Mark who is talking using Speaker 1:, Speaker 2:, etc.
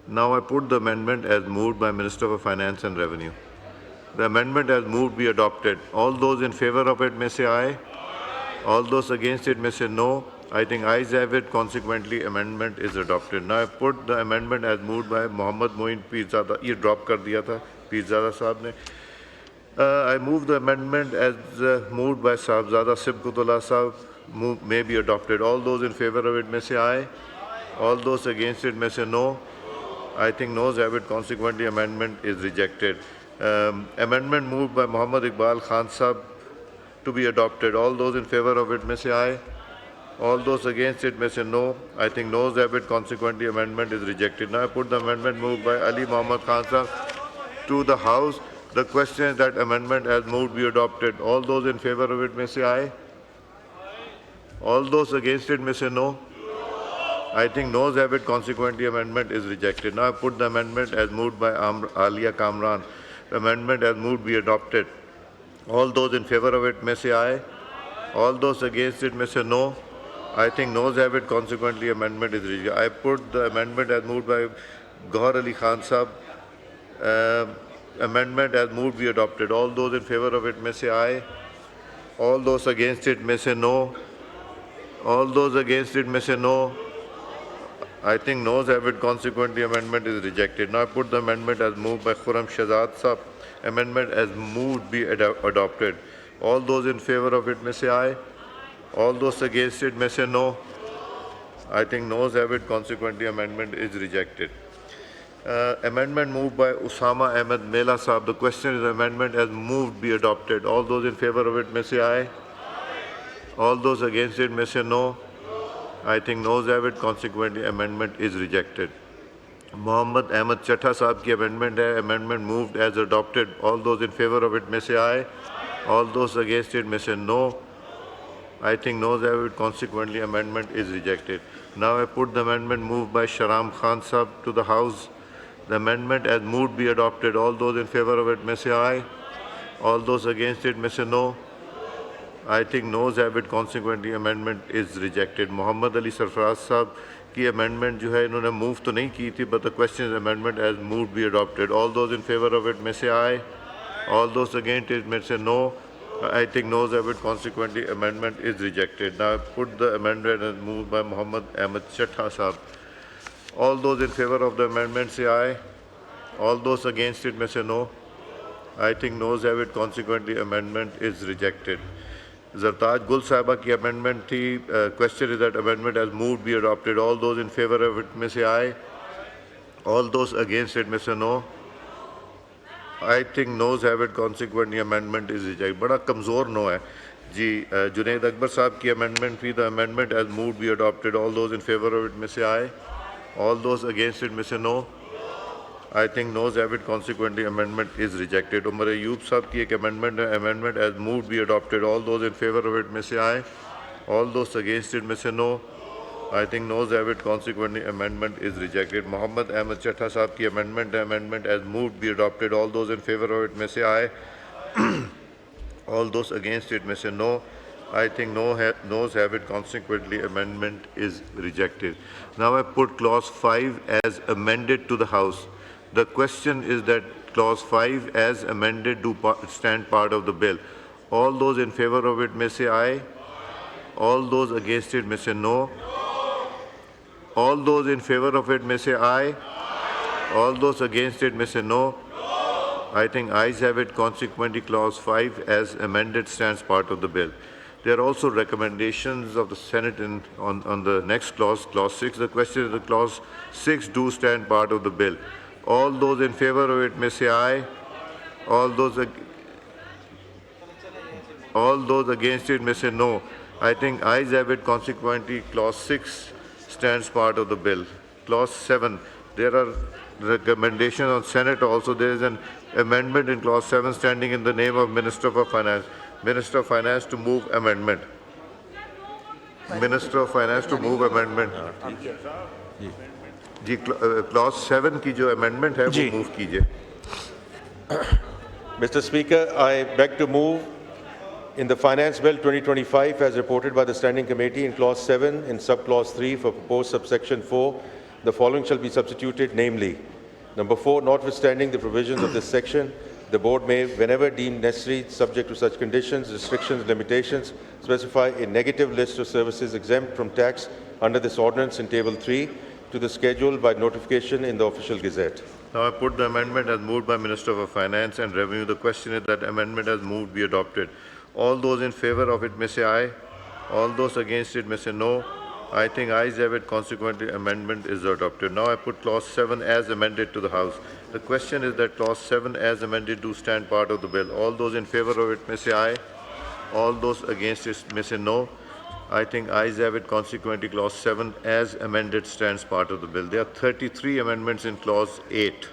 Speaker 1: Now I put the amendment as moved by Minister for Finance and Revenue. The amendment as moved be adopted. All those in favor of it may say aye. All those against it may say no. I think ayes have it. Consequently, amendment is adopted. Now I put the amendment as moved by Mohammad Moin Pirzada. ये drop कर दिया था Pirzada साहब ने. I move the amendment as moved by Sahibzada Sibkutullah Sahib may be adopted. All those in favor of it may say aye. All those against it may say no. I think noes have it. Consequently, amendment is rejected. Amendment moved by Muhammad Iqbal Khan Sahib to be adopted. All those in favor of it may say aye. All those against it may say no. I think noes have it. Consequently, amendment is rejected. Now I put the amendment moved by Ali Muhammad Khan Sahib to the House. The question is that amendment as moved be adopted. All those in favor of it may say aye. All those against it may say no. I think noes have it. Consequently, amendment is rejected. Now I put the amendment as moved by Alia Kamran. The amendment as moved be adopted. All those in favor of it may say aye. All those against it may say no. I think noes have it. Consequently, amendment is rejected. I put the amendment as moved by Gohar Ali Khan Sahib. Amendment as moved be adopted. All those in favor of it may say aye. All those against it may say no. All those against it may say no. I think noes have it. Consequently, amendment is rejected. Now I put the amendment as moved by Khurram Shahzad Sahib. Amendment as moved be adopted. All those in favor of it may say aye. All those against it may say no. I think noes have it. Consequently, amendment is rejected. Amendment moved by Usama Ahmed Mela Sahib. The question is amendment as moved be adopted. All those in favor of it may say aye. All those against it may say no. I think noes have it. Consequently, amendment is rejected. Mohammad Ahmed Chattha Sahib ki amendment hai. Amendment moved as adopted. All those in favor of it may say aye. All those against it may say no. I think noes have it. Consequently, amendment is rejected. Now I put the amendment moved by Sharam Khan Sahib to the House. The amendment as moved be adopted. All those in favor of it may say aye. All those against it may say no. I think noes have it. Consequently, amendment is rejected. Muhammad Ali Sarfraz Sahib की amendment जो है इन्होंने move तो नहीं की थी, but the question is amendment as moved be adopted. All those in favor of it may say aye. All those against it may say no. I think noes have it. Consequently, amendment is rejected. Now I put the amendment as moved by Muhammad Ahmed Chattha Sahib. All those in favor of the amendment say aye. All those against it may say no. I think noes have it. Consequently, amendment is rejected. Zartaj Gul Sahiba ki amendment thi. Question is that amendment as moved be adopted. All those in favor of it may say aye. All those against it may say no. I think noes have it. Consequently, amendment is rejected. बड़ा कमज़ोर no है जी. जुनैद अकबर साहब की amendment थी. The amendment as moved be adopted. All those in favor of it may say aye. All those against it may say no. I think noes have it. Consequently, amendment is rejected. Umar Ayub Sahib ki ek amendment hai. Amendment as moved be adopted. All those in favor of it may say aye. All those against it may say no. I think noes have it. Consequently, amendment is rejected. Muhammad Ahmed Chattha Sahib ki amendment as moved be adopted. All those in favor of it may say aye. All those against it may say no. I think noes have it. Consequently, amendment is rejected. Now I put clause 5 as amended to the House. The question is that clause 5 as amended do stand part of the bill. All those in favor of it may say aye. All those against it may say no. All those in favor of it may say aye. All those against it may say no. I think ayes have it. Consequently, clause 5 as amended stands part of the bill. There are also recommendations of the Senate on the next clause, clause 6. The question is the clause 6 do stand part of the bill. All those in favor of it may say aye. All those against it may say no. I think ayes have it. Consequently, clause 6 stands part of the bill. Clause 7. There are recommendations on Senate also. There is an amendment in clause 7 standing in the name of Minister for Finance. Minister of Finance to move amendment. Minister of Finance to move amendment. Ji clause 7 की जो amendment है वो move कीजिए.
Speaker 2: Mr. Speaker, I beg to move in the Finance Bill 2025 as reported by the Standing Committee in clause 7 in subclause 3 for proposed subsection 4 the following shall be substituted, namely, number 4, notwithstanding the provisions of this section, the board may, whenever deemed necessary, subject to such conditions, restrictions, limitations, specify a negative list of services exempt from tax under this ordinance in Table 3 to the schedule by notification in the Official Gazette.
Speaker 1: Now I put the amendment as moved by Minister for Finance and Revenue. The question is that amendment as moved be adopted. All those in favor of it may say aye. All those against it may say no. I think ayes have it. Consequently, amendment is adopted. Now I put clause 7 as amended to the House. The question is that clause 7 as amended do stand part of the bill. All those in favor of it may say aye. All those against it may say no. I think ayes have it. Consequently, clause 7 as amended stands part of the bill. There are 33 amendments in clause 8.